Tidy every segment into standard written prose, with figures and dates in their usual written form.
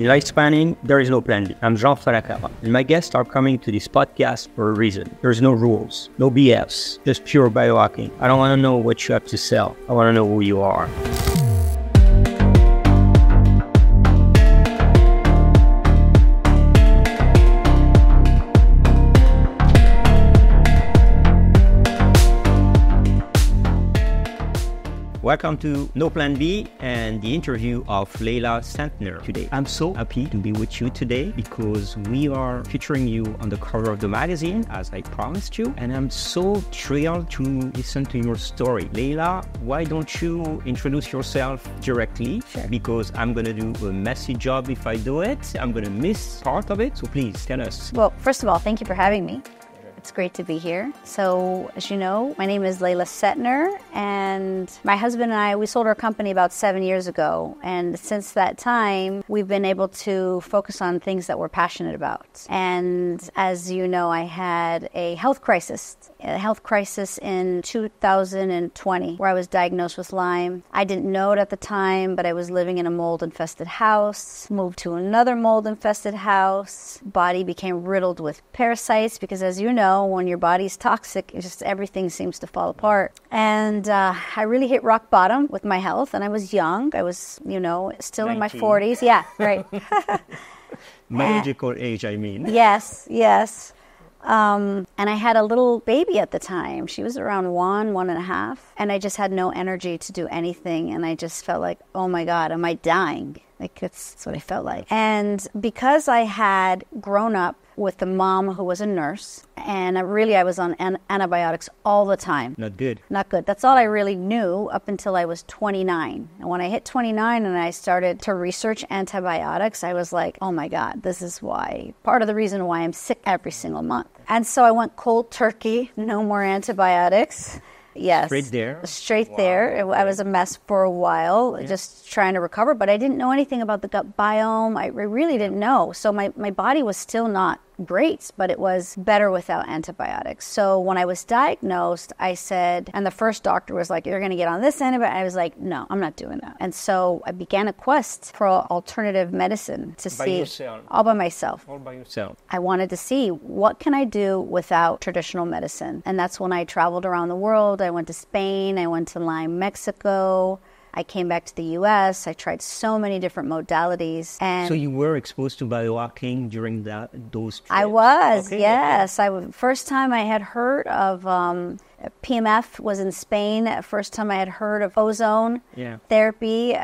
In lifespanning, there is no plan B. I'm Jean Fallacara, and my guests are coming to this podcast for a reason. There's no rules, no BS, just pure biohacking. I don't want to know what you have to sell. I want to know who you are. Welcome to No Plan B and the interview of Leila Centner today. I'm so happy to be with you today because we are featuring you on the cover of the magazine, as I promised you. And I'm so thrilled to listen to your story. Leila, why don't you introduce yourself directly? Sure. Because I'm going to do a messy job if I do it. I'm going to miss part of it. So please tell us. Well, first of all, thank you for having me. It's great to be here. So, as you know, my name is Leila Centner, and my husband and I, we sold our company about 7 years ago. And since that time, we've been able to focus on things that we're passionate about. And as you know, I had a health crisis in 2020, where I was diagnosed with Lyme. I didn't know it at the time, but I was living in a mold-infested house, moved to another mold-infested house. Body became riddled with parasites because, as you know, when your body's toxic, it's just everything seems to fall apart. And I really hit rock bottom with my health, and I was young. I was, still 19. In my 40s. Yeah, right. Magical age, I mean. Yes. And I had a little baby at the time. She was around 1.5. And I just had no energy to do anything. And I just felt like, oh my God, am I dying? Like, that's what I felt like. And because I had grown up with a mom who was a nurse, and I was on antibiotics all the time. Not good. That's all I really knew up until I was 29. And when I hit 29 and I started to research antibiotics, I was like, oh my God, this is part of the reason why I'm sick every single month. And so I went cold turkey, no more antibiotics. Yes. Straight there. Wow. I was a mess for a while, just trying to recover, but I didn't know anything about the gut biome. I really didn't know. So my body was still not great, but it was better without antibiotics. So when I was diagnosed, I said, and the first doctor was like, you're going to get on this antibiotic. I was like, no, I'm not doing that. And so I began a quest for alternative medicine to see all by myself. All by yourself. I wanted to see what can I do without traditional medicine. And that's when I traveled around the world. I went to Spain. I went to Lyme, Mexico. I came back to the U.S. I tried so many different modalities. And so you were exposed to biohacking during those trips? I was, okay, yes. Okay. First time I had heard of PMF was in Spain. First time I had heard of ozone therapy.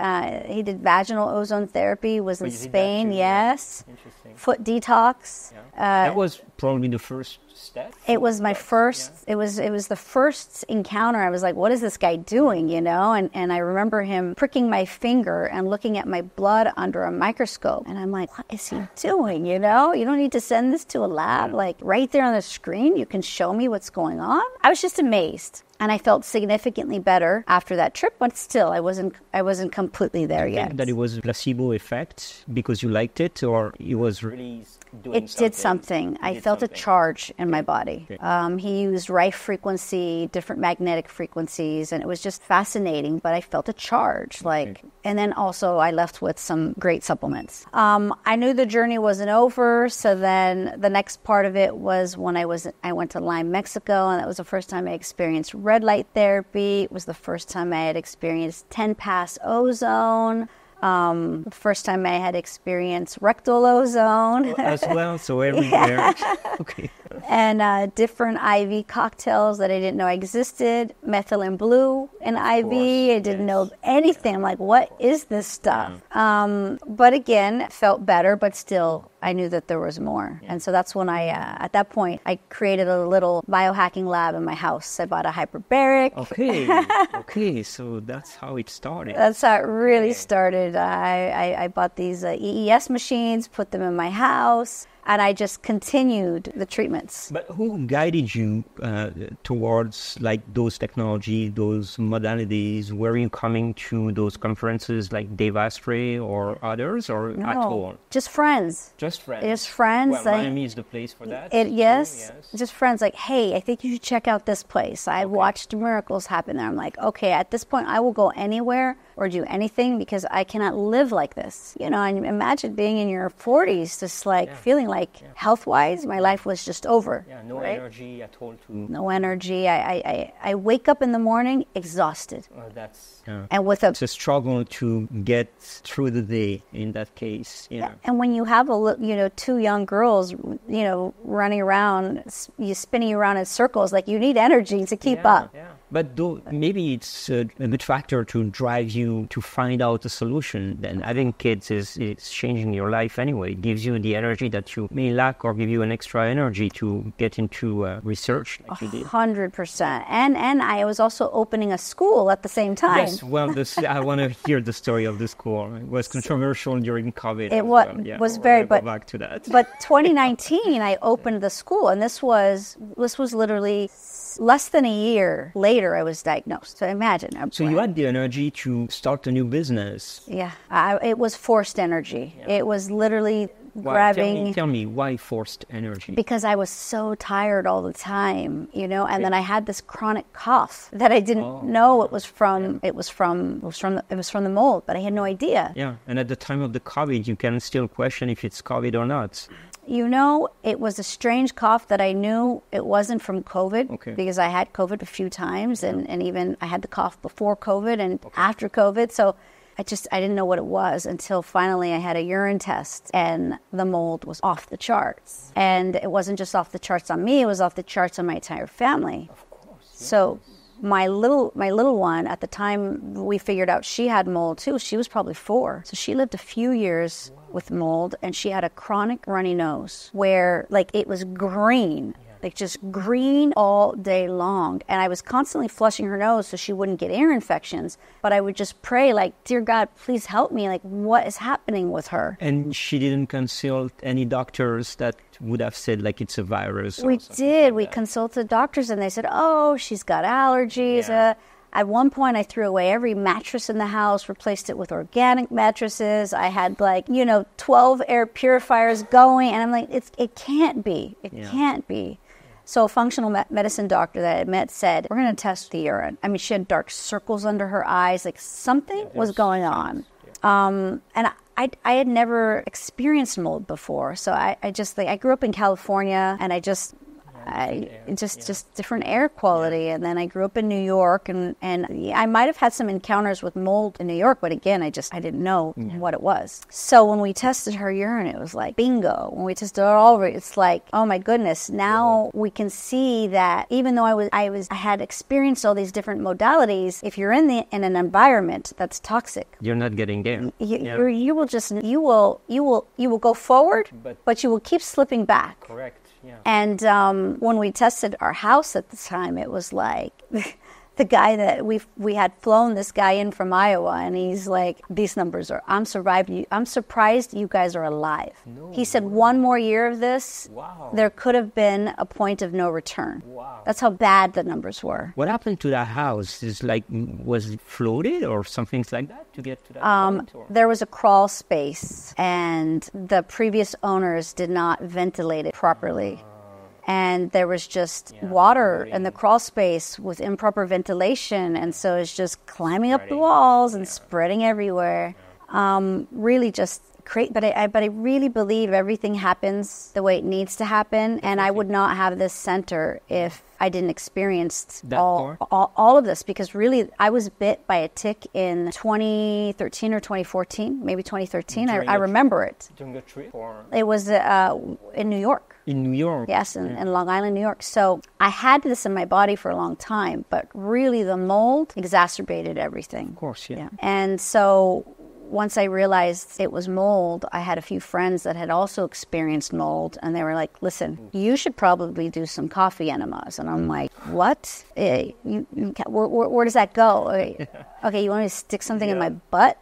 He did vaginal ozone therapy, was in Spain, yes. Interesting. Foot detox. Yeah. That was probably the first step? It was my first, it was the first encounter. I was like, what is this guy doing, And I remember him pricking my finger and looking at my blood under a microscope. And I'm like, what is he doing, You don't need to send this to a lab. Like right there on the screen, you can show me what's going on. I was just amazed. And I felt significantly better after that trip, but still, I wasn't completely there yet. Think that it was a placebo effect because you liked it, or it was really doing something? It did something. I felt a charge in my body. He used Rife frequency, different magnetic frequencies, and it was just fascinating. But I felt a charge, and then also I left with some great supplements. I knew the journey wasn't over, so then the next part of it was when I went to Lyme, Mexico, and that was the first time I experienced red light therapy. It was the first time I had experienced 10-pass ozone. The first time I had experienced rectal ozone. As well, so everywhere. Okay. And different IV cocktails that I didn't know existed. Methylene blue in IV. I didn't know anything. I'm like, what is this stuff? But again, it felt better, but still, I knew that there was more. And so that's when at that point, I created a little biohacking lab in my house. I bought a hyperbaric. Okay, so that's how it started. That's how it really started. I bought these EES machines, put them in my house. And I just continued the treatments. But who guided you towards those technology, those modalities? Were you coming to those conferences like Dave Asprey or others, or at all? Just friends. Just friends. Just friends. Well, Miami is the place for that. Yes. Just friends like, hey, I think you should check out this place. I watched miracles happen there. I'm like, okay, at this point, I will go anywhere or do anything because I cannot live like this. You know, and imagine being in your 40s, just like feeling like health-wise, my life was just over. Yeah, no right? energy at all to... No energy. I wake up in the morning exhausted. That's... And with a... It's a struggle to get through the day in that case. You know. And when you have two young girls, running around, you spinning around in circles, like you need energy to keep up. Yeah. But maybe it's a good factor to drive you to find out a solution. Then having kids is changing your life anyway. It gives you the energy that you may lack, or give you an extra energy to get into research like you did. 100%. And I was also opening a school at the same time. Yes, well, I want to hear the story of the school. It was controversial during COVID. It was very, but go back to that. But 2019, I opened the school, and this was literally less than a year later I was diagnosed. So imagine. So you had the energy to start a new business. Yeah, it was forced energy. Yeah. It was literally grabbing... Tell me, why forced energy? Because I was so tired all the time, and then I had this chronic cough that I didn't know it was from. Yeah. It was from the mold, but I had no idea. Yeah, and at the time of the COVID, you can still question if it's COVID or not. It was a strange cough that I knew it wasn't from COVID because I had COVID a few times, and even I had the cough before COVID and after COVID. So I didn't know what it was until finally I had a urine test, and the mold was off the charts. And it wasn't just off the charts on me, it was off the charts on my entire family. Of course. Yes. So my little one, at the time we figured out she had mold too, she was probably 4. So she lived a few years with mold, and she had a chronic runny nose where it was green. Like just green all day long. And I was constantly flushing her nose so she wouldn't get ear infections. But I would just pray, dear God, please help me. What is happening with her? And she didn't consult any doctors that would have said it's a virus? We did. We consulted doctors, and they said, she's got allergies. Yeah. At one point, I threw away every mattress in the house, replaced it with organic mattresses. I had 12 air purifiers going, and I'm like, it can't be. It can't be. So a functional medicine doctor that I met said, we're going to test the urine. I mean, she had dark circles under her eyes, something was going on. And I had never experienced mold before. So I grew up in California, and just different air quality. And then I grew up in New York, and I might have had some encounters with mold in New York, but again, I didn't know what it was. So when we tested her urine, it was like bingo. When we tested it all over, it's like, oh my goodness, now we can see that even though I had experienced all these different modalities, if you're in an environment that's toxic, you're not getting there. You will go forward, but you will keep slipping back. Correct. Yeah. And when we tested our house at the time, it was like the guy that we had flown this guy in from Iowa, and he's like, these numbers are, I'm surprised you guys are alive. No, he said, one more year of this, there could have been a point of no return. Wow. That's how bad the numbers were. What happened to that house? Was it flooded or something like that to get to that point? Or? There was a crawl space, and the previous owners did not ventilate it properly. And there was just water in the crawl space with improper ventilation. And so it's just climbing up the walls and spreading everywhere. Really just great. But I really believe everything happens the way it needs to happen. And I would not have this center if I didn't experience all of this. Because really, I was bit by a tick in 2013 or 2014, maybe 2013. I remember it. During a trip? It was in New York. In New York? Yes, in Long Island, New York. So I had this in my body for a long time, but really the mold exacerbated everything. Of course, yeah. And so once I realized it was mold, I had a few friends that had also experienced mold, and they were like, listen, you should probably do some coffee enemas. And I'm like, what? Where does that go? Okay, you want me to stick something in my butt?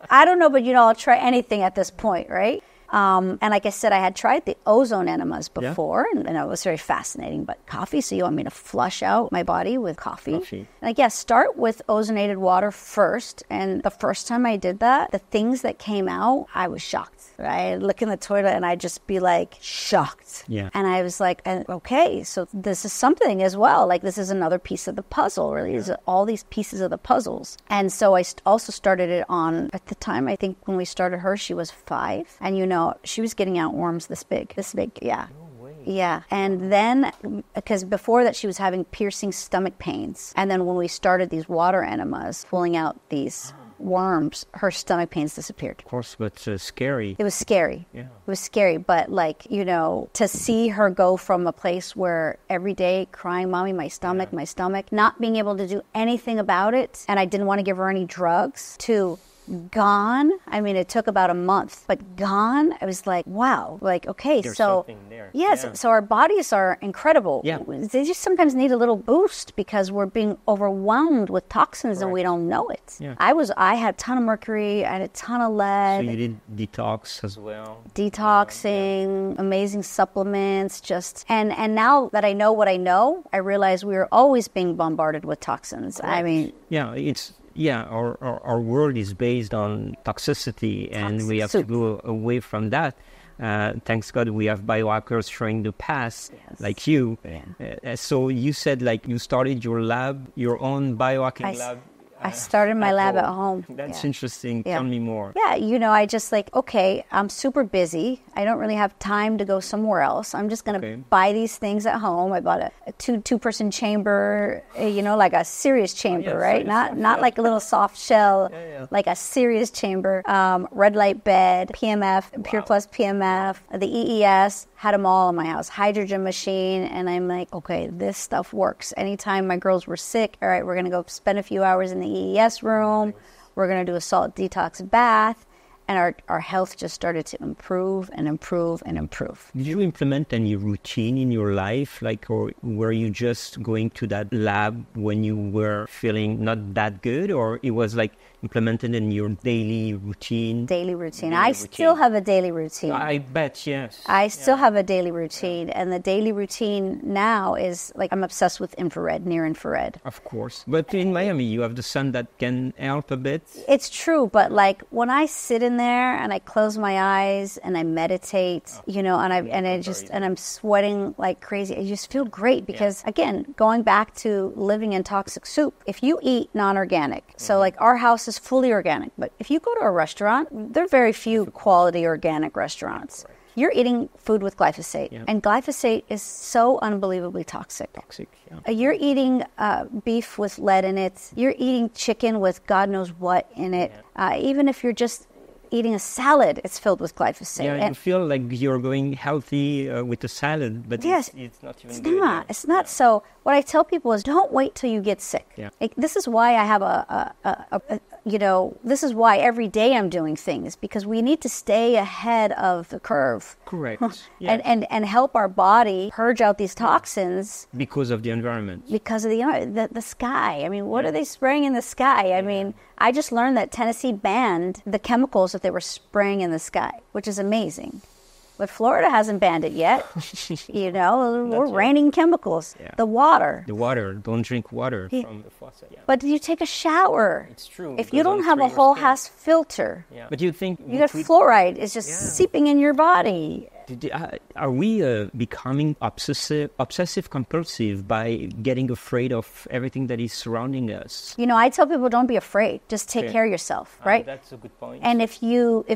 I don't know, but I'll try anything at this point, right? And like I said, I had tried the ozone enemas before, and it was very fascinating. But coffee, so you want me to flush out my body with coffee? And I guess start with ozonated water first. And the first time I did that, the things that came out, I was shocked. Right? I'd look in the toilet and I'd just be like shocked. Yeah. And I was like, okay, so this is something as well. Like this is another piece of the puzzle, really. These are all these pieces of the puzzles. And so I also started it on, at the time, I think when we started her, she was 5. And you know, she was getting out worms this big, yeah. No way. Yeah. And then, because before that, she was having piercing stomach pains. And then when we started these water enemas, pulling out these worms, her stomach pains disappeared. Of course, but scary. It was scary. Yeah. It was scary, but like, you know, to see her go from a place where every day crying, mommy, my stomach, not being able to do anything about it, and I didn't want to give her any drugs, to gone. I mean, it took about a month, but gone. I was like, wow, like, okay, There's so something there. yes, so our bodies are incredible. Yeah. They just sometimes need a little boost because we're being overwhelmed with toxins and we don't know it. Yeah. I had a ton of mercury, I had a ton of lead. So you did detox as well. Detoxing, amazing supplements, and now that I know what I know, I realize we are always being bombarded with toxins. Correct. I mean, our world is based on toxicity, and we have to go away from that. Thanks God we have biohackers showing the path, like you. Yeah. So you said like you started your lab, your own biohacking lab. I started my lab at home. That's interesting. Tell me more. Yeah, you know, I just like, okay, I'm super busy. I don't really have time to go somewhere else. I'm just going to buy these things at home. I bought a two-person chamber, you know, like a serious chamber, right? Not like a little soft shell, like a serious chamber. Red light bed, PMF, Pure Plus PMF, the EES. Had them all in my house, hydrogen machine, and I'm like, okay, this stuff works. Anytime my girls were sick, all right, we're going to go spend a few hours in the EES room. We're going to do a salt detox bath, and our health just started to improve and improve and improve. Did you implement any routine in your life, like, or were you just going to that lab when you were feeling not that good, or it was like implemented in your daily routine? I still have a daily routine. I bet, yes. I still have a daily routine, and the daily routine now is like I'm obsessed with infrared, near infrared. Of course. But in Miami, you have the sun that can help a bit. It's true, but like when I sit in there and I close my eyes and I meditate, you know, and I'm sweating like crazy, I just feel great because again, going back to living in toxic soup, if you eat non-organic, so like our house is fully organic, but if you go to a restaurant, there are very few quality organic restaurants. You're eating food with glyphosate, and glyphosate is so unbelievably toxic. You're eating beef with lead in it. You're eating chicken with God knows what in it. Even if you're just eating a salad, it's filled with glyphosate. Yeah, you feel like you're going healthy with the salad, but it's not even good. It's not. So what I tell people is don't wait till you get sick. Like, this is why I have this is why every day I'm doing things, because we need to stay ahead of the curve. Correct. And help our body purge out these toxins. Because of the environment. Because of the sky. I mean, what are they spraying in the sky? I mean, I just learned that Tennessee banned the chemicals that they were spraying in the sky, which is amazing. But Florida hasn't banned it yet. You know, we're raining chemicals. The water. Don't drink water from the faucet. But you take a shower. It's true. If you don't have a whole house filter, but you think you got fluoride, it's just seeping in your body. Are we becoming obsessive compulsive by getting afraid of everything that is surrounding us? You know, I tell people, don't be afraid. Just take care of yourself, right? That's a good point. And if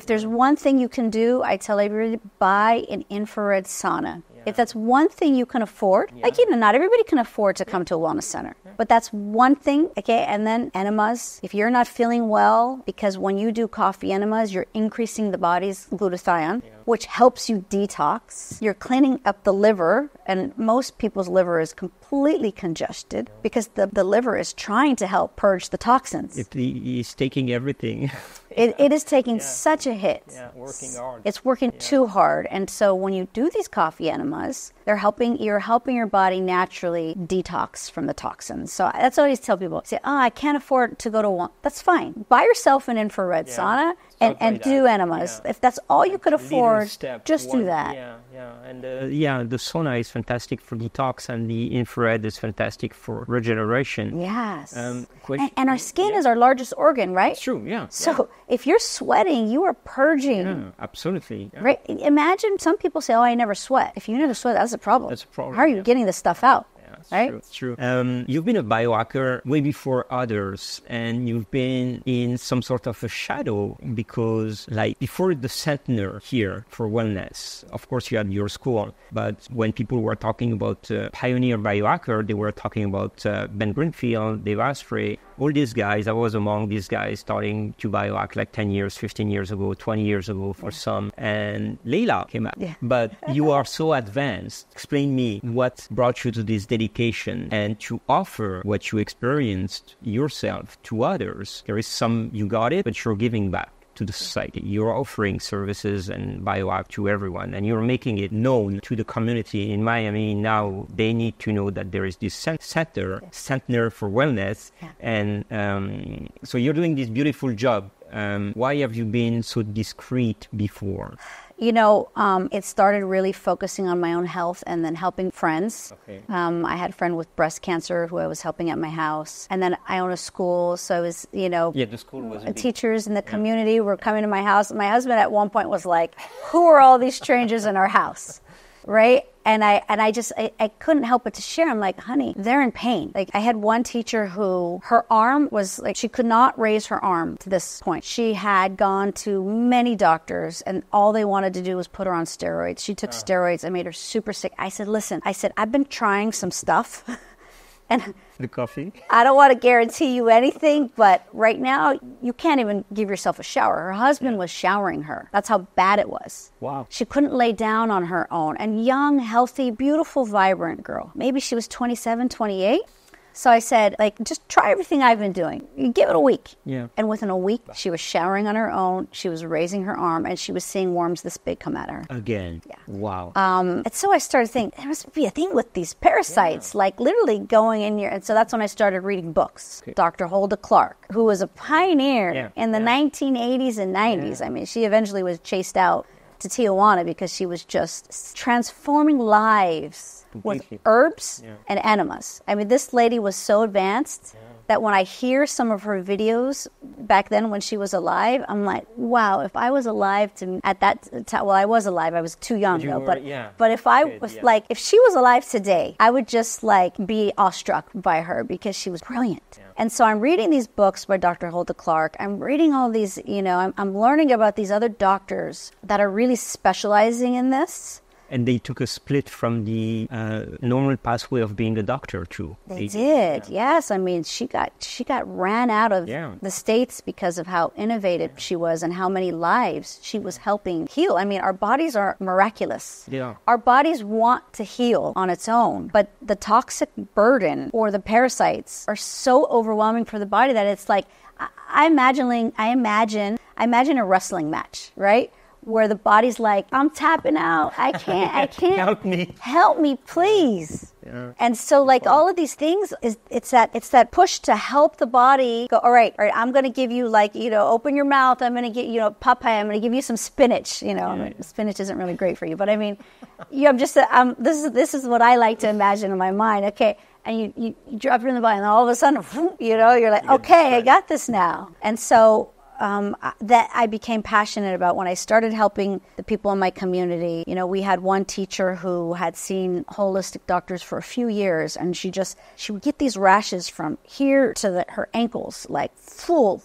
there's one thing you can do, I tell everybody, buy an infrared sauna. If that's one thing you can afford, like, you know, not everybody can afford to come to a wellness center, but that's one thing, okay? And then enemas. If you're not feeling well, because when you do coffee enemas, you're increasing the body's glutathione, which helps you detox. You're cleaning up the liver, and most people's liver is completely congested because the liver is trying to help purge the toxins. It's taking everything. It is taking such a hit. Working hard. It's working too hard. And so when you do these coffee enemas, you're helping your body naturally detox from the toxins. So that's what I always tell people. Say, I can't afford to go to one. That's fine. Buy yourself an infrared sauna and do enemas. If that's all you could afford. or just do that. And the sauna is fantastic for detox, and the infrared is fantastic for regeneration. Yes. And our skin is our largest organ, right? It's true, yeah. So if you're sweating, you are purging. Yeah, absolutely. Yeah. Right? Imagine some people say, oh, I never sweat. If you never sweat, that's a problem. That's a problem. How are you getting this stuff out? Right? It's true. You've been a biohacker way before others, and you've been in some sort of a shadow because, like, before the Centner here for wellness, of course, you had your school, but when people were talking about pioneer biohacker, they were talking about Ben Greenfield, Dave Asprey, all these guys. I was among these guys starting to biohack like 10 years, 15 years ago, 20 years ago for some, and Leila came out. Yeah. But you are so advanced. Explain me what brought you to this dedication and to offer what you experienced yourself to others. There is some, you got it, but you're giving back to the society. You're offering services and biohack to everyone, and you're making it known to the community in Miami. Now they need to know that there is this Centner for wellness, and so you're doing this beautiful job. Why have you been so discreet before? You know, it started really focusing on my own health and then helping friends. Okay. I had a friend with breast cancer who I was helping at my house. And then I own a school, so I was, the school was teachers in the community were coming to my house. My husband at one point was like, who are all these strangers in our house? Right? And I couldn't help but to share. I'm like, honey, they're in pain. Like, I had one teacher who, her arm was like, she could not raise her arm to this point. She had gone to many doctors, and all they wanted to do was put her on steroids. She took steroids and made her super sick. I said, listen, I've been trying some stuff. And the coffee. I don't want to guarantee you anything, but right now you can't even give yourself a shower. Her husband was showering her. That's how bad it was. Wow. She couldn't lay down on her own. And young, healthy, beautiful, vibrant girl. Maybe she was 27, 28. So I said, like, just try everything I've been doing. You give it a week. Yeah. And within a week, she was showering on her own. She was raising her arm, and she was seeing worms this big come at her. Again. Yeah. Wow. And so I started thinking, there must be a thing with these parasites, like literally going in your... And so that's when I started reading books. Okay. Dr. Hulda Clark, who was a pioneer in the 1980s and 90s. Yeah. I mean, she eventually was chased out to Tijuana because she was just transforming lives with herbs and enemas. I mean, this lady was so advanced that when I hear some of her videos back then when she was alive, I'm like, wow, if I was alive at that time, well, I was alive, I was too young though, but if I was like, if she was alive today, I would just like be awestruck by her because she was brilliant. Yeah. And so I'm reading these books by Dr. Hulda Clark. I'm reading all these, I'm learning about these other doctors that are really specializing in this. And they took a split from the normal pathway of being a doctor too. They did, yes. I mean, she got ran out of the States because of how innovative she was and how many lives she was helping heal. I mean, our bodies are miraculous. Yeah. Our bodies want to heal on its own, but the toxic burden or the parasites are so overwhelming for the body that it's like, I imagine a wrestling match, right? Where the body's like, I'm tapping out. I can't. Help me, please. Yeah. And so, like, all of these things it's that push to help the body go. All right. I'm going to give you, like, open your mouth. I'm going to get papaya. I'm going to give you some spinach. I mean, spinach isn't really great for you, but I mean, this is what I like to imagine in my mind. Okay. And you drop it in the body, and all of a sudden, you're like, okay, I got this now. And so. That I became passionate about when I started helping the people in my community. We had one teacher who had seen holistic doctors for a few years, and she would get these rashes from here to her ankles, like full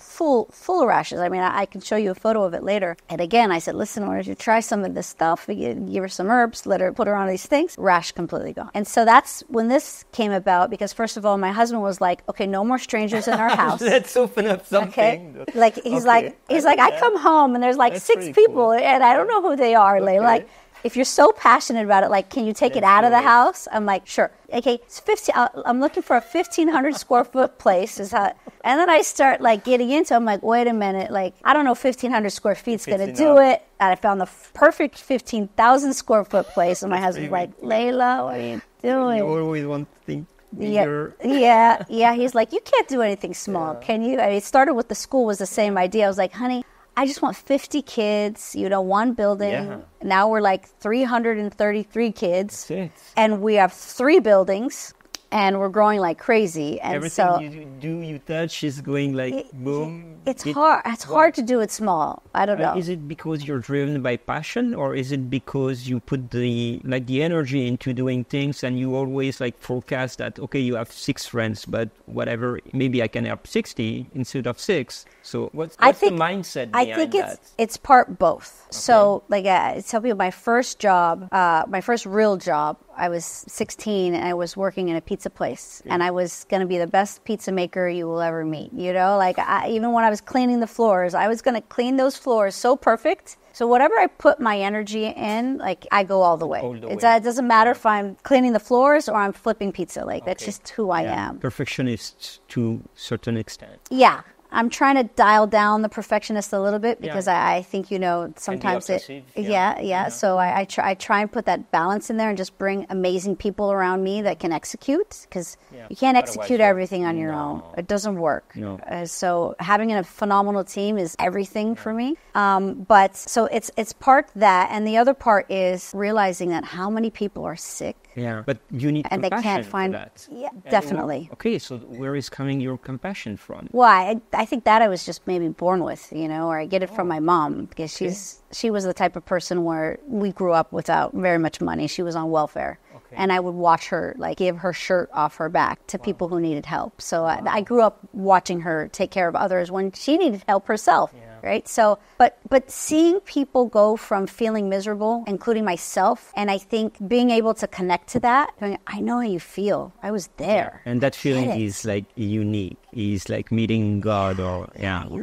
of rashes. I mean, I can show you a photo of it later. And again, I said, listen, why don't you try some of this stuff? Give her some herbs, put her on these things, rash completely gone. And so that's when this came about, because first of all, my husband was like, okay, no more strangers in our house. Let's open up something. Okay? Like, he's like, I come home and there's like that's 6 people cool. And I don't know who they are. Okay. Like, if you're so passionate about it, like, can you take it out of the house? I'm like, sure. Okay, it's 15. I'm looking for a 1,500 square foot place. And then I start like getting into. I'm like, wait a minute. Like, I don't know, 1,500 square feet is going to do it. And I found the perfect 15,000 square foot place. And my husband's like, Leila, what are you doing? You always want to think. Yeah. He's like, you can't do anything small, can you? I mean, it started with the school was the same idea. I was like, honey, I just want 50 kids, one building. Yeah. Now we're like 333 kids. That's it. And we have 3 buildings. And we're growing like crazy. And Everything you touch is going like boom. It's hard. It's hard to do it small. I don't know. Is it because you're driven by passion, or is it because you put the energy into doing things and you always like forecast that, okay, you have 6 friends, but whatever, maybe I can help 60 instead of 6. So what's the mindset behind that? I think it's part both. Okay. So like I tell people, my first job, my first real job, I was 16 and I was working in a pizza place, and I was going to be the best pizza maker you will ever meet. Even when I was cleaning the floors, I was going to clean those floors so perfect. So whatever I put my energy in, like I go all the way. It doesn't matter if I'm cleaning the floors or I'm flipping pizza. That's just who I am. Perfectionist to a certain extent. Yeah. I'm trying to dial down the perfectionist a little bit because I think, sometimes So I try and put that balance in there and just bring amazing people around me that can execute, because you can't execute everything on your own. It doesn't work. No. So having a phenomenal team is everything for me. But so it's part that, and the other part is realizing that how many people are sick. Yeah, but you need and compassion they can't find for that. Yeah, definitely. Okay, so where is coming your compassion from? Well, I think that I was just maybe born with, or I get it from my mom, because she was the type of person where we grew up without very much money. She was on welfare. Okay. And I would watch her give her shirt off her back to people who needed help. So I grew up watching her take care of others when she needed help herself. Yeah. Right. So, but seeing people go from feeling miserable, including myself, and I think being able to connect to that, I know how you feel. I was there. And that feeling is like unique. Is like meeting God, or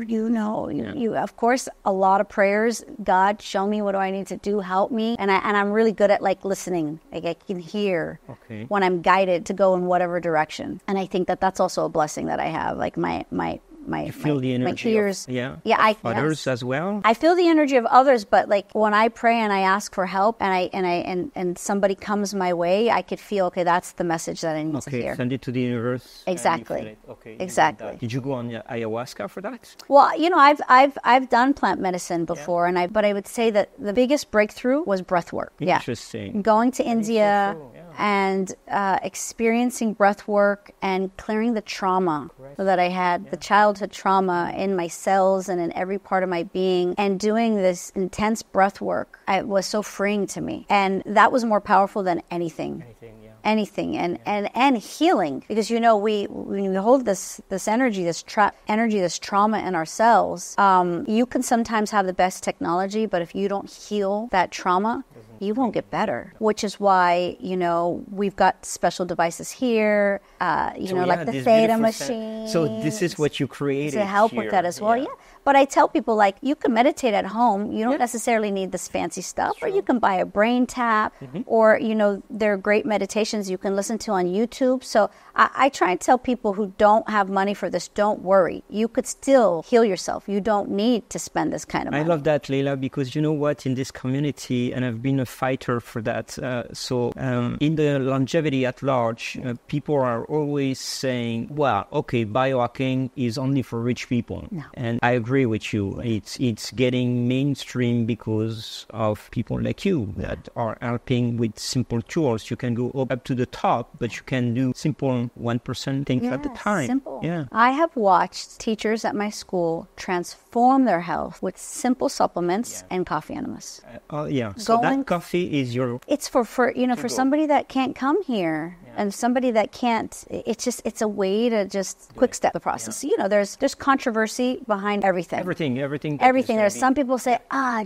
you of course, a lot of prayers. God, show me, what do I need to do? Help me. And I'm really good at listening. I can hear when I'm guided to go in whatever direction. And I think that's also a blessing that I have. You feel the energy of others as well. I feel the energy of others, but when I pray and I ask for help and somebody comes my way, I could feel, that's the message that I need to hear. Send it to the universe. Exactly. Exactly. Did you go on ayahuasca for that? Well, I've done plant medicine before, but I would say that the biggest breakthrough was breathwork. Interesting. Going to India and experiencing breath work and clearing the trauma that I had, the childhood trauma in my cells and in every part of my being, and doing this intense breath work, it was so freeing to me. And that was more powerful than anything and healing, because we hold this energy, this trauma in ourselves. You can sometimes have the best technology, but if you don't heal that trauma, you won't get better, which is why, we've got special devices here, like the theta machine. So this is what you created to help here. With that as well. Yeah. But I tell people, you can meditate at home. You don't necessarily need this fancy stuff. Or you can buy a brain tap, or, there are great meditations you can listen to on YouTube. So I try and tell people who don't have money for this, don't worry. You could still heal yourself. You don't need to spend this kind of money. I love that, Leila, because you know what? In this community, and I've been a fighter for that. In the longevity at large, people are always saying, biohacking is only for rich people. No. And I agree with you. It's getting mainstream because of people like you that are helping with simple tools. You can go up to the top, but you can do simple 1% things at a time. Simple. Yeah. I have watched teachers at my school transform their health with simple supplements and coffee enemas. So that coffee is your... It's for somebody that can't come here and somebody that can't. It's a way to just quick step the process. Yeah. There's controversy behind everything. Everything. There's some people say,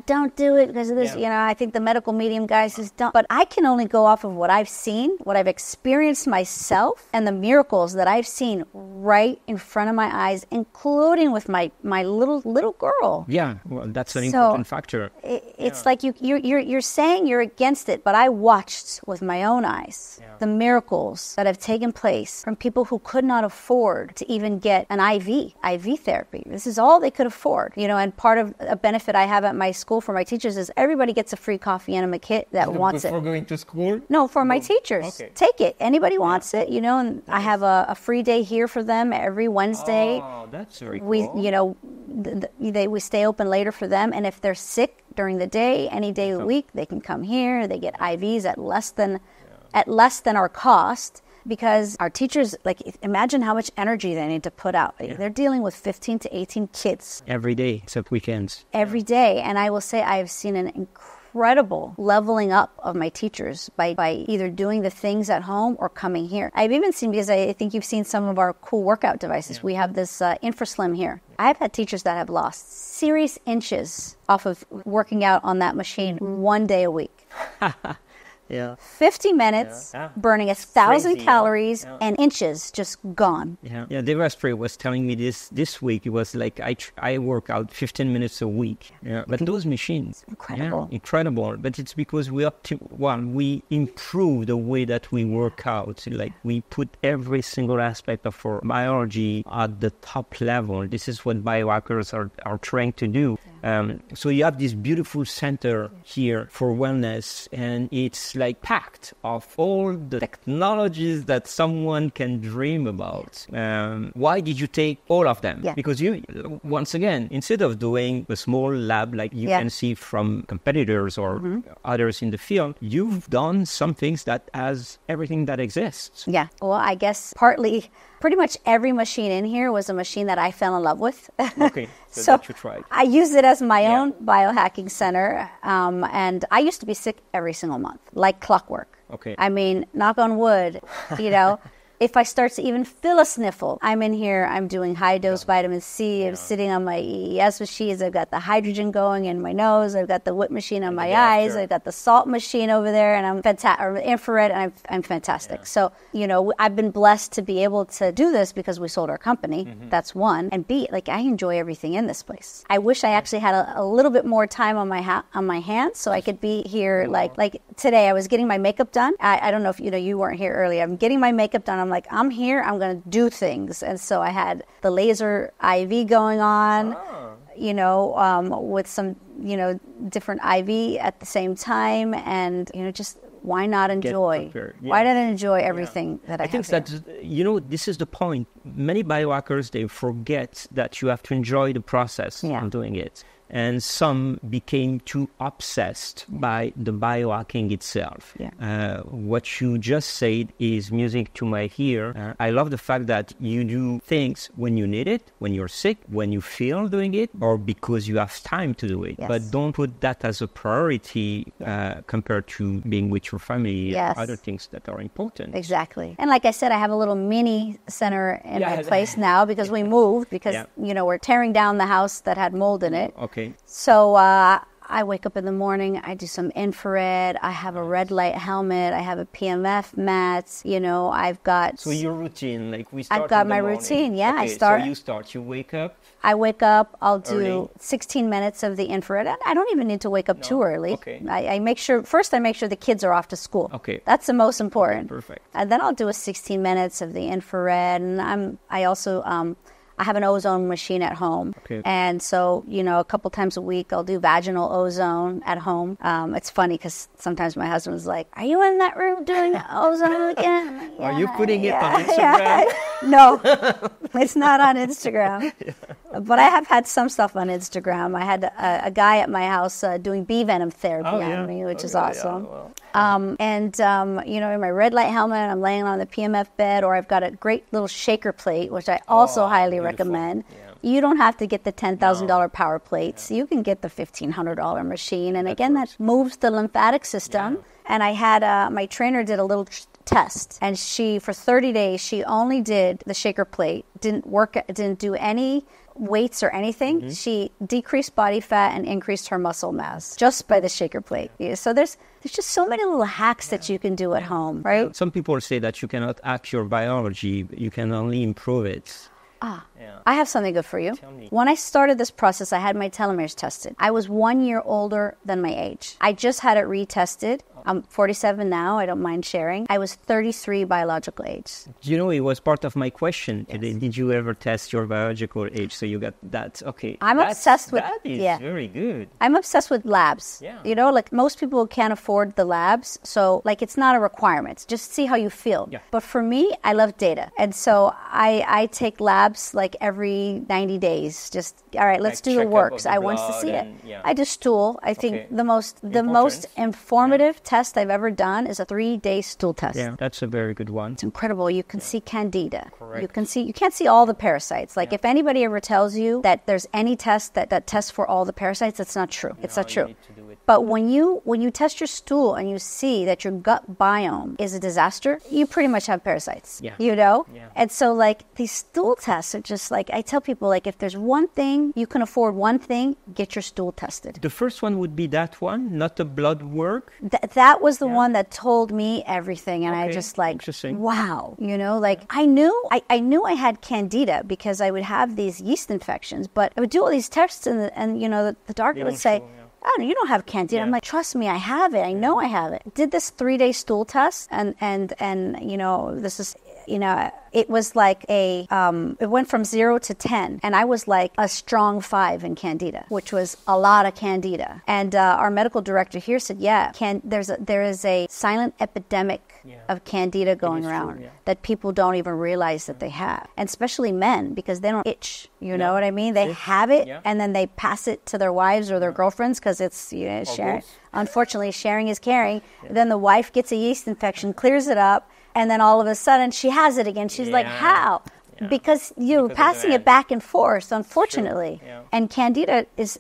don't do it because of this. I think the medical medium guy says don't. But I can only go off of what I've seen, what I've experienced myself, and the miracles that I've seen right in front of my eyes, including with my little girl. Yeah, well, that's an important factor. It's like you're saying you're against it, but I watched with my own eyes the miracles miracles that have taken place from people who could not afford to even get an IV therapy. This is all they could afford, and part of a benefit I have at my school for my teachers is everybody gets a free coffee enema kit that wants it. Before going to school? No, for my teachers. Okay. Take it. Anybody wants it, and I have a free day here for them every Wednesday. Oh, that's very cool. We stay open later for them, and if they're sick during the day, any day of the week, they can come here. They get IVs at less than our cost, because our teachers, imagine how much energy they need to put out. Yeah. They're dealing with 15 to 18 kids every day, except weekends. Every day, and I will say I've seen an incredible leveling up of my teachers by either doing the things at home or coming here. I've even seen, because I think you've seen some of our cool workout devices. Yeah. We have this InfraSlim here. I've had teachers that have lost serious inches off of working out on that machine 1 day a week. Yeah. 50 minutes, burning 1,000 calories, and inches just gone. Yeah. Devasprey was telling me this week. It was like I work out 15 minutes a week. Yeah. But those machines, incredible. But it's because we improve the way that we work out. Like we put every single aspect of our biology at the top level. This is what biohackers are trying to do. So you have this beautiful center here for wellness, and it's like packed of all the technologies that someone can dream about. Why did you take all of them? Yeah. Because you, once again, instead of doing a small lab like you can see from competitors or others in the field, you've done some things that has everything that exists. Yeah. Well, I guess pretty much every machine in here was a machine that I fell in love with. Okay, so that you tried. I use it as my own biohacking center, and I used to be sick every single month, like clockwork. Okay. I mean, knock on wood, if I start to even feel a sniffle, I'm in here, I'm doing high-dose vitamin C, I'm sitting on my EES machines, I've got the hydrogen going in my nose, I've got the whip machine on my eyes, I've got the salt machine over there, and I'm fantastic, or infrared, and I'm fantastic. So, I've been blessed to be able to do this because we sold our company, that's one, and B, I enjoy everything in this place. I wish I actually had a little bit more time on my hands so I could be here, like today I was getting my makeup done. I don't know if, you weren't here earlier, I'm getting my makeup done, I'm like, I'm here, I'm going to do things. And so I had the laser IV going on, with some, different IV at the same time. And, just why not enjoy? Why not enjoy everything that I have? I think that, this is the point. Many biohackers, they forget that you have to enjoy the process of doing it. And some became too obsessed by the biohacking itself. Yeah. What you just said is music to my ear. I love the fact that you do things when you need it, when you're sick, when you feel doing it, or because you have time to do it. Yes. But don't put that as a priority compared to being with your family and other things that are important. Exactly. And like I said, I have a little mini center in my place now because we moved, because, we're tearing down the house that had mold in it. Okay. So I wake up in the morning, I do some infrared, I have a red light helmet, I have a PMF mat, I've got... So your routine, we start I've got in the my morning. routine, So you wake up? I wake up, I'll do 16 minutes of the infrared. I don't even need to wake up too early. Okay. I make sure the kids are off to school. Okay. That's the most important. Okay, perfect. And then I'll do a 16 minutes of the infrared, and I also... I have an ozone machine at home. Okay. And so, a couple times a week, I'll do vaginal ozone at home. It's funny because sometimes my husband's like, are you in that room doing ozone again? Like, are you putting it on Instagram? No, it's not on Instagram. But I have had some stuff on Instagram. I had a guy at my house doing bee venom therapy on me, which is awesome. Yeah, well. In my red light helmet, I'm laying on the PMF bed, or I've got a great little shaker plate, which I also highly recommend. Yeah. You don't have to get the $10,000 power plates. You can get the $1,500 machine. And again, that moves the lymphatic system. Yeah. And I had my trainer did a little test, and for 30 days, she only did the shaker plate, didn't do any weights or anything. Mm-hmm. She decreased body fat and increased her muscle mass just by the shaker plate. Yeah. So there's just so many little hacks that you can do at home, right? Some people say that you cannot hack your biology, you can only improve it. I have something good for you. When I started this process, I had my telomeres tested. I was 1 year older than my age. I just had it retested I'm 47 now. I don't mind sharing. I was 33 biological age. You know, it was part of my question today. Did you ever test your biological age? So you got that. Okay. I'm obsessed with that. Is very good. I'm obsessed with labs. Yeah. You know, like most people can't afford the labs. So like it's not a requirement. Just see how you feel. Yeah. But for me, I love data. And so I take labs like every 90 days. Just, all right, let's do the works. I want to see it. I do stool. I think the most informative test I've ever done is a 3-day stool test. Yeah, that's a very good one. It's incredible. You can see Candida. Correct. You can't see all the parasites. Like if anybody ever tells you that there's any test that tests for all the parasites, that's not true. It's not true. But when you test your stool and you see that your gut biome is a disaster, you pretty much have parasites. Yeah. You know? Yeah. And so like these stool tests are just like, I tell people, like if there's one thing, you can afford one thing, get your stool tested. The first one would be that one, not the blood work. That was the one that told me everything. And I just like, wow, you know, like I knew I had Candida because I would have these yeast infections, but I would do all these tests and you know, the doctor would say, oh, no, you don't have Candida. Yeah. I'm like, trust me, I have it. I know I have it. Did this 3-day stool test and you know, this is, you know, it was like it went from 0 to 10, and I was like a strong 5 in Candida, which was a lot of Candida. And our medical director here said, there is a silent epidemic of Candida going around that people don't even realize that they have, and especially men, because they don't itch. You know what I mean? They have it, and then they pass it to their wives or their girlfriends because it's sharing. Unfortunately, sharing is caring. Then the wife gets a yeast infection, clears it up, and then all of a sudden she has it again. She's like, how? Because you're passing it back and forth, unfortunately. And Candida is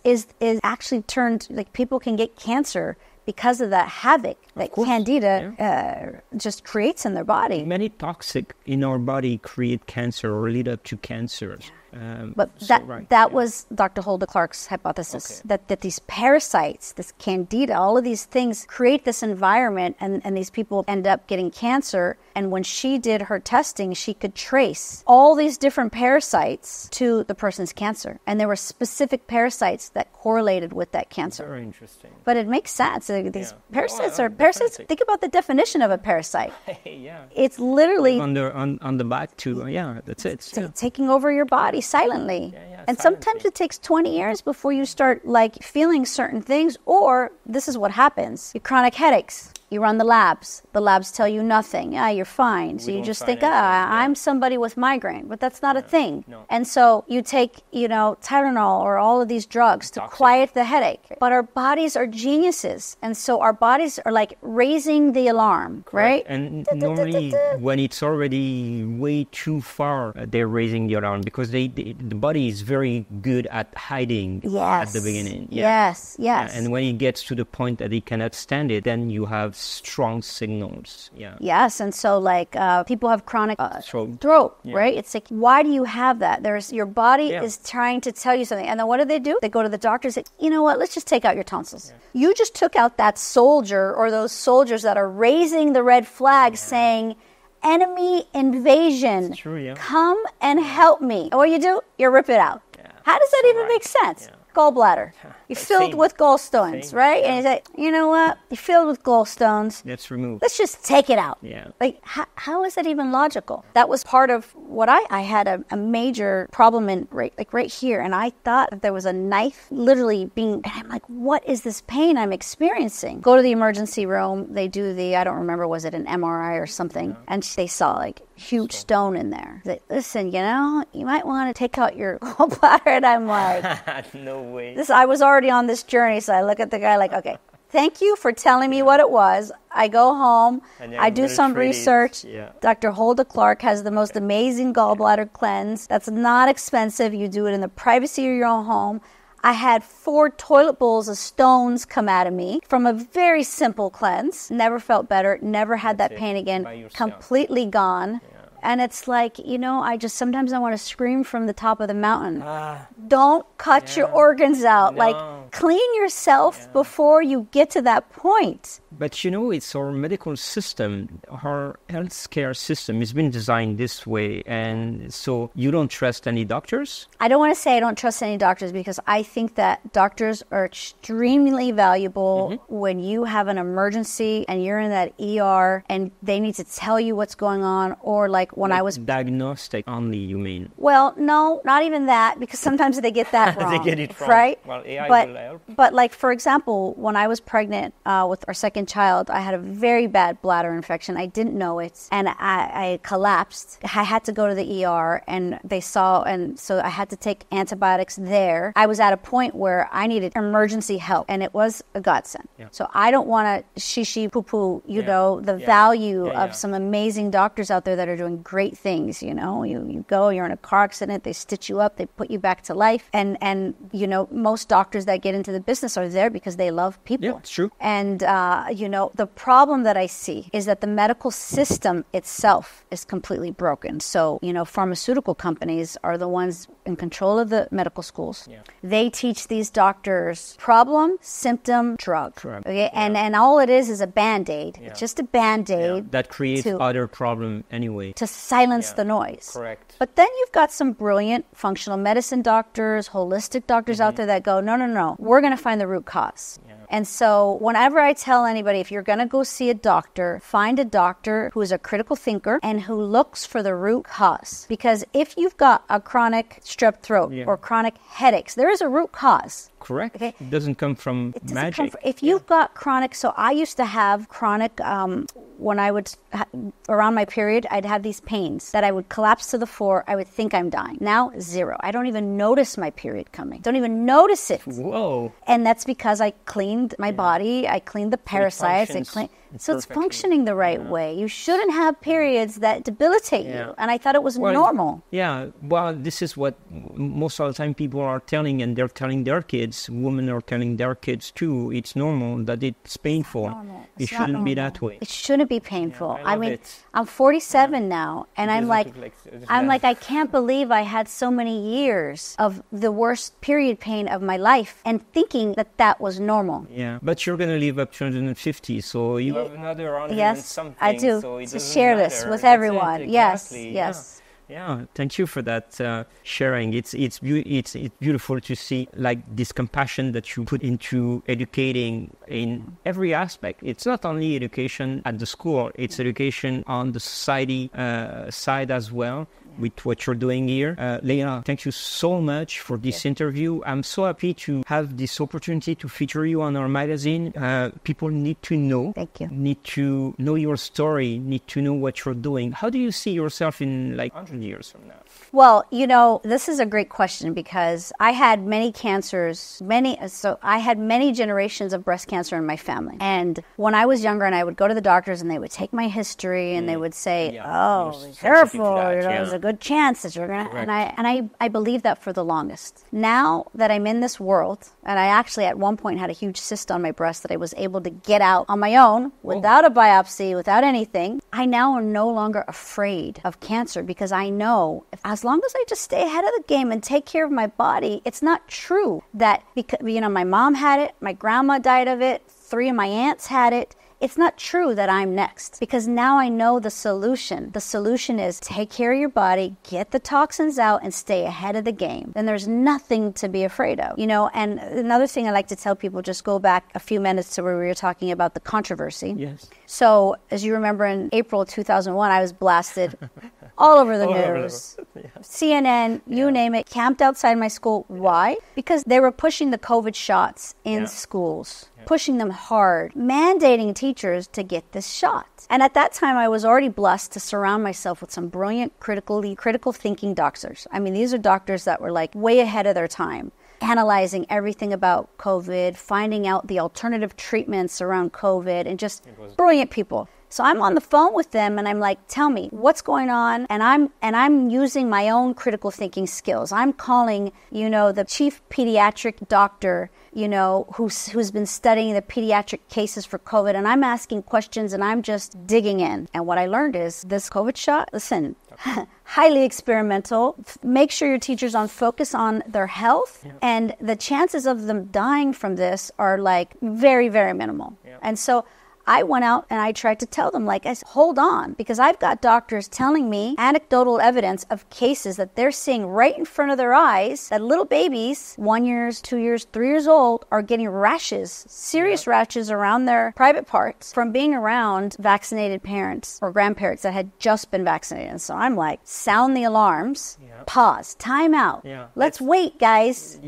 actually turned, like people can get cancer because of that havoc that Candida just creates in their body. Many toxic in our body create cancer or lead up to cancer. But that was Dr. Hulda Clark's hypothesis, that these parasites, this Candida, all of these things create this environment, and these people end up getting cancer. And when she did her testing, she could trace all these different parasites to the person's cancer. And there were specific parasites that correlated with that cancer. Very interesting. But it makes sense. These parasites are parasites. Think about the definition of a parasite. It's literally on the back too. That's it. Taking over your body silently. And sometimes it takes 20 years before you start like feeling certain things, or this is what happens. Your chronic headaches. You run the labs. The labs tell you nothing. You're fine. So you just think, I'm somebody with migraine. But that's not a thing. No. And so you take, Tylenol or all of these drugs to quiet the headache. But our bodies are geniuses. And so our bodies are like raising the alarm, right? And normally when it's already way too far, they're raising the alarm because the body is very good at hiding at the beginning. Yes. And when it gets to the point that it cannot stand it, then you have strong signals. Yes, and so like people have chronic throat, right? It's like, why do you have that? Your body is trying to tell you something, and then what do? They go to the doctor and say, you know what? Let's just take out your tonsils. You just took out that soldier or those soldiers that are raising the red flag, saying, enemy invasion. It's true, come and help me. And what do? You rip it out. How does that even make sense? Gallbladder. You're filled with gallstones, right? And you say, you know what? You're filled with gallstones. Let's remove. Let's just take it out. Like, how is that even logical? That was part of what I had a major problem in right here. And I thought that there was a knife literally and I'm like, what is this pain I'm experiencing? Go to the emergency room. They do I don't remember, was it an MRI or something? And they saw like huge stone in there. They, listen, you might want to take out your gallbladder. And I'm like, no way. I was already on this journey, so I look at the guy like, okay, thank you for telling me what it was. I go home, I do some research. Dr. Hulda Clark has the most amazing gallbladder cleanse. That's not expensive. You do it in the privacy of your own home. I had 4 toilet bowls of stones come out of me from a very simple cleanse. Never felt better, never had that pain again, completely gone. And it's like, sometimes I want to scream from the top of the mountain. Don't cut your organs out. No. Like, Clean yourself before you get to that point. But it's our medical system, our healthcare system has been designed this way. And so you don't trust any doctors? I don't want to say I don't trust any doctors, because I think that doctors are extremely valuable when you have an emergency and you're in that ER and they need to tell you what's going on, or like when I was... Diagnostic only, you mean? Well, no, not even that, because sometimes they get that wrong. They get it wrong. Right? Well, AI will help. But like, for example, when I was pregnant with our second child, I had a very bad bladder infection. I didn't know it, and I collapsed. I had to go to the ER, and they saw, and so I had to take antibiotics there. I was at a point where I needed emergency help, and it was a godsend. Yeah. So I don't want to shishi poo-poo, the value of some amazing doctors out there that are doing great things. You go, you're in a car accident, they stitch you up, they put you back to life, and most doctors that get into the business are there because they love people. Yeah, it's true. And the problem that I see is that the medical system itself is completely broken. So pharmaceutical companies are the ones in control of the medical schools. Yeah. They teach these doctors problem, symptom, drug. Correct. Okay, and all it is a Band-Aid. Yeah. It's just a Band-Aid that creates other problem anyway, to silence the noise. Correct. But then you've got some brilliant functional medicine doctors, holistic doctors out there that go, no, we're going to find the root cause. Yeah. And so whenever I tell anybody, if you're going to go see a doctor, find a doctor who is a critical thinker and who looks for the root cause. Because if you've got a chronic strep throat or chronic headaches, there is a root cause. Correct. Okay? It doesn't come from magic. If you've got chronic, so I used to have chronic, when I would, around my period, I'd have these pains that I would collapse to the floor. I would think I'm dying. Now, zero. I don't even notice my period coming. Don't even notice it. Whoa. And that's because I cleaned my body. I cleaned the parasites. So it's functioning the right way. You shouldn't have periods that debilitate you. And I thought it was normal. Yeah. Well, this is what most of the time people are telling, and they're telling their kids. Women are telling their kids too. It's normal that it's painful. It shouldn't be that way. It shouldn't be painful. Yeah, I mean, I'm 47 now, and I'm like, I can't believe I had so many years of the worst period pain of my life, and thinking that was normal. Yeah, but you're going to live up to 150, so you have another 100 and something. I do. So to share this with everyone. Exactly. Yes. Yeah, thank you for that sharing. It's beautiful to see like this compassion that you put into educating in every aspect. It's not only education at the school; it's education on the society side as well. With what you're doing here. Leila, thank you so much for this interview. I'm so happy to have this opportunity to feature you on our magazine. People need to know. Thank you. Need to know your story, need to know what you're doing. How do you see yourself in like 100 years from now? Well, this is a great question, because I had many cancers, I had many generations of breast cancer in my family. And when I was younger and I would go to the doctors and they would take my history and they would say, be careful, there's a good chance that you're going to, and I believed that for the longest. Now that I'm in this world, and I actually at one point had a huge cyst on my breast that I was able to get out on my own without a biopsy, without anything, I now am no longer afraid of cancer, because I know as long as I just stay ahead of the game and take care of my body, it's not true that, because my mom had it, my grandma died of it, 3 of my aunts had it. It's not true that I'm next, because now I know the solution. The solution is take care of your body, get the toxins out, and stay ahead of the game. Then there's nothing to be afraid of. And another thing I like to tell people, just go back a few minutes to where we were talking about the controversy. Yes. So as you remember, in April 2001, I was blasted all over the news. CNN, you name it, camped outside my school. Why? Because they were pushing the COVID shots in schools. Pushing them hard, mandating teachers to get this shot. And at that time, I was already blessed to surround myself with some brilliant, critical thinking doctors. I mean, these are doctors that were like way ahead of their time, analyzing everything about COVID, finding out the alternative treatments around COVID, and just brilliant people. So I'm on the phone with them and I'm like, tell me what's going on. And I'm using my own critical thinking skills. I'm calling, the chief pediatric doctor, who's been studying the pediatric cases for COVID. And I'm asking questions and I'm just digging in. And what I learned is this COVID shot, listen, highly experimental. Make sure your teachers focus on their health, and the chances of them dying from this are like very, very minimal. And so I went out and I tried to tell them, I said, hold on, because I've got doctors telling me anecdotal evidence of cases that they're seeing right in front of their eyes, that little babies, 1 year, 2 years, 3 years old, are getting rashes, serious rashes around their private parts from being around vaccinated parents or grandparents that had just been vaccinated. And so I'm like, sound the alarms, pause, time out. Let's wait, guys.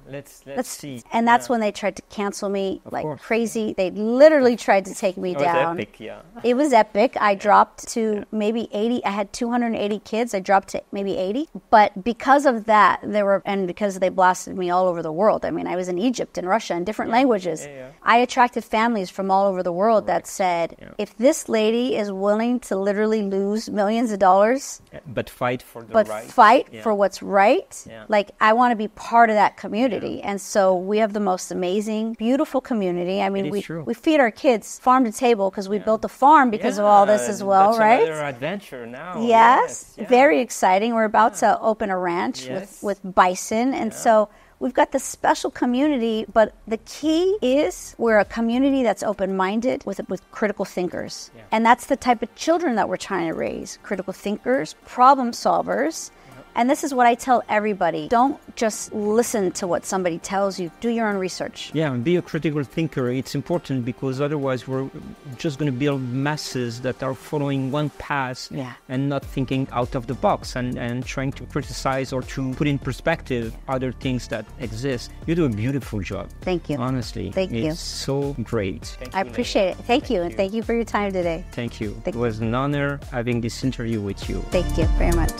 Let's see. And that's when they tried to cancel me crazy. They literally tried to take me down. It was epic, It was epic. I dropped to maybe 80. I had 280 kids. I dropped to maybe 80. But because of that, and because they blasted me all over the world. I mean, I was in Egypt and Russia in different languages. I attracted families from all over the world that said, if this lady is willing to literally lose millions of dollars, but fight for for what's right, I want to be part of that community. And so we have the most amazing, beautiful community. I mean, we feed our kids farm to table because we built a farm because of all this as well, that's right? Another adventure now. Yes. Very exciting. We're about to open a ranch with bison, and so we've got this special community. But the key is we're a community that's open-minded with critical thinkers, and that's the type of children that we're trying to raise: critical thinkers, problem solvers. And this is what I tell everybody. Don't just listen to what somebody tells you. Do your own research. Yeah, and be a critical thinker. It's important because otherwise we're just going to build masses that are following one path and not thinking out of the box and trying to criticize or to put in perspective other things that exist. You do a beautiful job. Thank you. Honestly. Thank you. It's so great. I appreciate it. Thank you. And thank you for your time today. Thank you. It was an honor having this interview with you. Thank you very much.